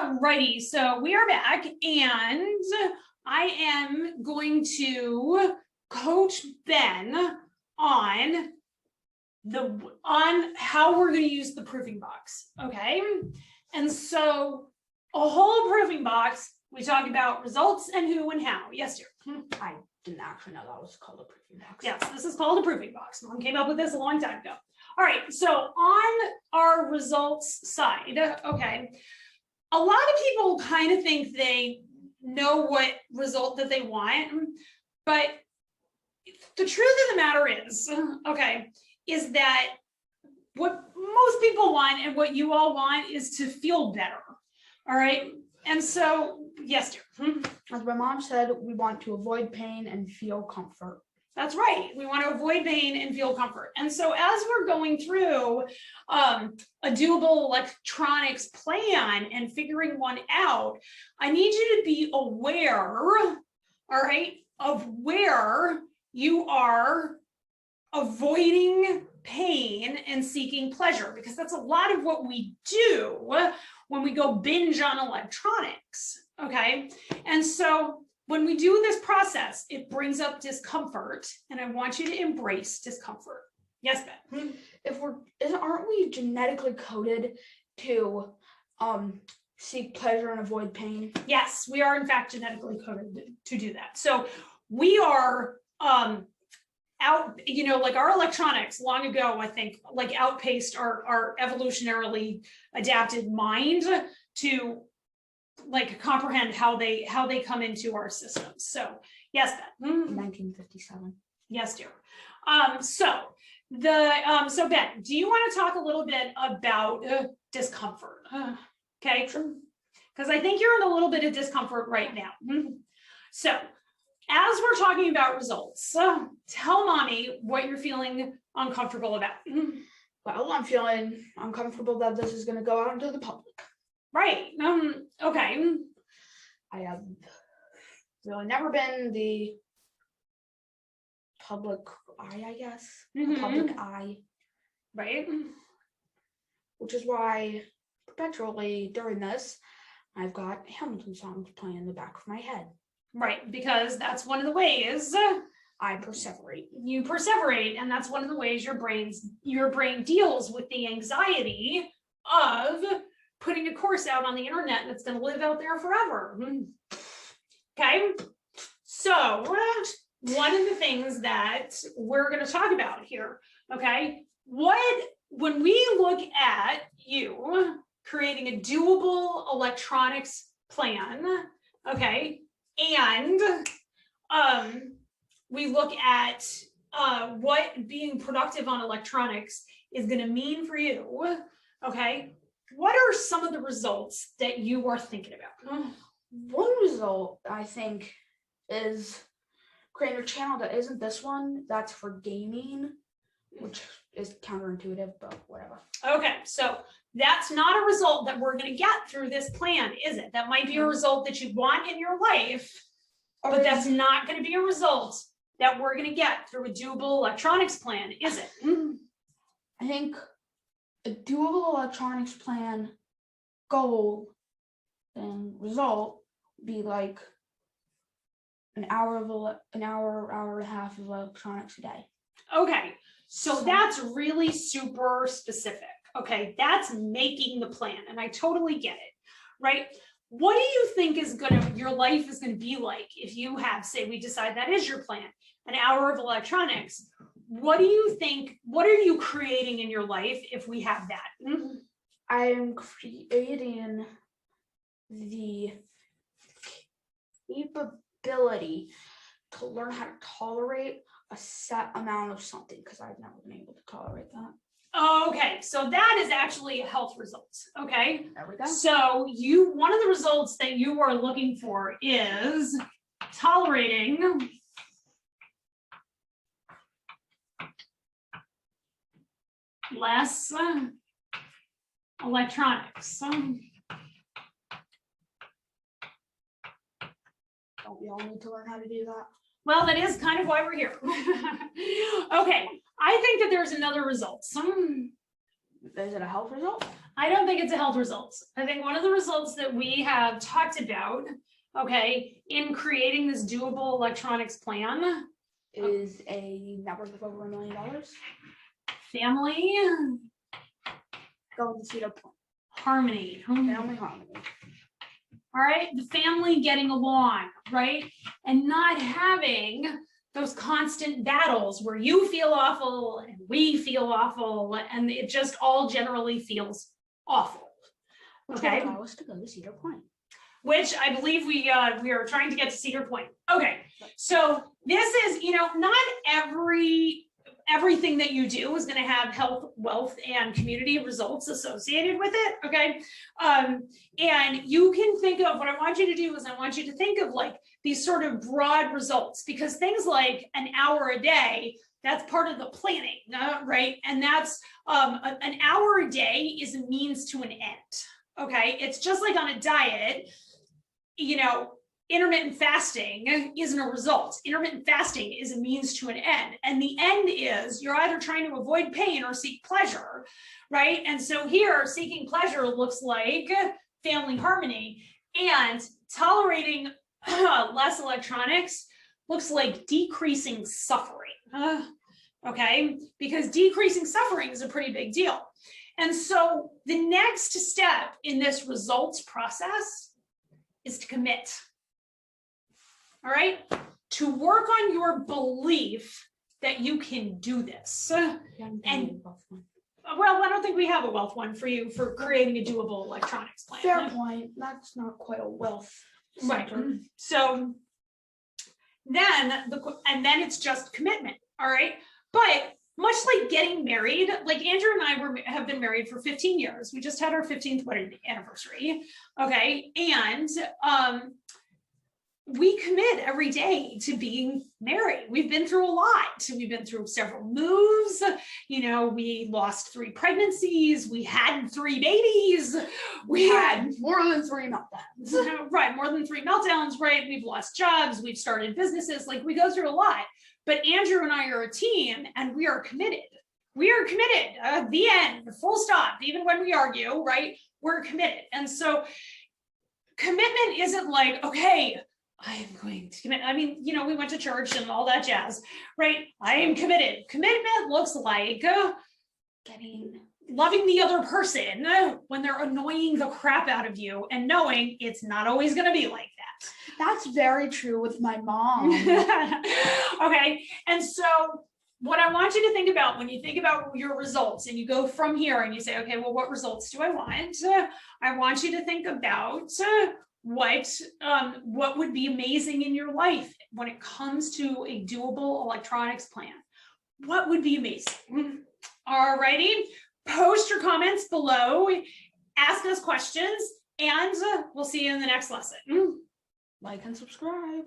Alrighty, so we are back, and I am going to coach Ben on how we're going to use the proofing box. Okay, and so a whole proofing box. We talk about results and who and how. Yes, dear. I didn't actually know that was called a proofing box. Yes, this is called a proofing box. Mom came up with this a long time ago. All right, so on our results side, okay, a lot of people kind of think they know what result that they want, but the truth of the matter is, okay, is that what most people want and what you all want is to feel better. All right, and so yes, dear. As my mom said, we want to avoid pain and feel comfort. That's right. We want to avoid pain and feel comfort. And so as we're going through a doable electronics plan and figuring one out, I need you to be aware, all right, of where you are avoiding pain and seeking pleasure, because that's a lot of what we do when we go binge on electronics, okay? And so when we do this process, it brings up discomfort, and I want you to embrace discomfort. Yes, Ben? Aren't we genetically coded to seek pleasure and avoid pain? Yes, we are in fact genetically coded to do that. So we are like our electronics long ago, I think, like outpaced our evolutionarily adapted mind to like comprehend how they come into our systems. So yes, Ben. 1957. Yes, dear. So Ben, do you want to talk a little bit about discomfort? Okay, because I think you're in a little bit of discomfort right now. So as we're talking about results, tell mommy what you're feeling uncomfortable about. Well, I'm feeling uncomfortable that this is going to go out into the public. Right. Okay. I have really never been the public eye, I guess. The public eye. Right. Which is why perpetually during this, I've got Hamilton songs playing in the back of my head. Right, because that's one of the ways I perseverate. You perseverate, and that's one of the ways your brain deals with the anxiety of putting a course out on the internet that's going to live out there forever. Okay, so one of the things that we're going to talk about here, okay, when we look at you creating a doable electronics plan, okay, and we look at what being productive on electronics is going to mean for you, okay, what are some of the results that you are thinking about? One result, I think, is creating a channel that isn't this one, that's for gaming, which is counterintuitive, but whatever. Okay, so that's not a result that we're going to get through this plan, is it? That might be a result that you want in your life, but that's not going to be a result that we're going to get through a doable electronics plan, is it? I think a doable electronics plan goal and result would be like an hour and a half of electronics a day. Okay, so that's really super specific. Okay, that's making the plan, and I totally get it, right? What do you think your life is gonna be like if you have, say, we decide that is your plan, an hour of electronics? What do you think, what are you creating in your life if we have that? I'm creating the capability to learn how to tolerate a set amount of something, because I've never been able to tolerate that. Okay, so that is actually a health result. Okay, there we go. So one of the results that you are looking for is tolerating less electronics. Don't we all need to learn how to do that? Well, that is kind of why we're here. Okay, I think that there's another result. Is it a health result? I don't think it's a health results. I think one of the results that we have talked about, okay, in creating this doable electronics plan, Is a network of over $1 million family going to Cedar Point. harmony. Family harmony. All right, the family getting along, right? And not having those constant battles where you feel awful and we feel awful, and it just all generally feels awful. Which Okay. will allow us to go to Cedar Point. Which I believe we are trying to get to Cedar Point. Okay, so this is, not everything that you do is going to have health, wealth, and community results associated with it. Okay, and you can think of what I want you to do is I want you to think of like these sort of broad results, because things like an hour a day, that's part of the planning, right? And that's an hour a day is a means to an end. Okay, it's just like on a diet. Intermittent fasting isn't a result. Intermittent fasting is a means to an end. And the end is you're either trying to avoid pain or seek pleasure, right? And so here, seeking pleasure looks like family harmony, and tolerating less electronics looks like decreasing suffering, okay? Because decreasing suffering is a pretty big deal. And so the next step in this results process is to commit. All right, to work on your belief that you can do this. And well, I don't think we have a wealth one for you for creating a doable electronics plan. Fair point. That's not quite a wealth center. Right. So then it's just commitment. All right, but much like getting married, like Andrew and I have been married for 15 years. We just had our 15th wedding anniversary. Okay, and we commit every day to being married. We've been through a lot. We've been through several moves. We lost 3 pregnancies. We had 3 babies. We had more than 3 meltdowns. Right, more than 3 meltdowns, right? We've lost jobs. We've started businesses. Like, we go through a lot. But Andrew and I are a team, and we are committed. We are committed. The end, full stop. Even when we argue, right? We're committed. And so commitment isn't like, okay, I'm going to commit. I mean, we went to church and all that jazz, right? I am committed. Commitment looks like loving the other person when they're annoying the crap out of you and knowing it's not always going to be like that. That's very true with my mom. Okay. And so what I want you to think about when you think about your results and you go from here and you say, okay, well, what results do I want? I want you to think about what would be amazing in your life when it comes to a doable electronics plan. What would be amazing? All righty. Post your comments below, ask us questions, and we'll see you in the next lesson. Like and subscribe.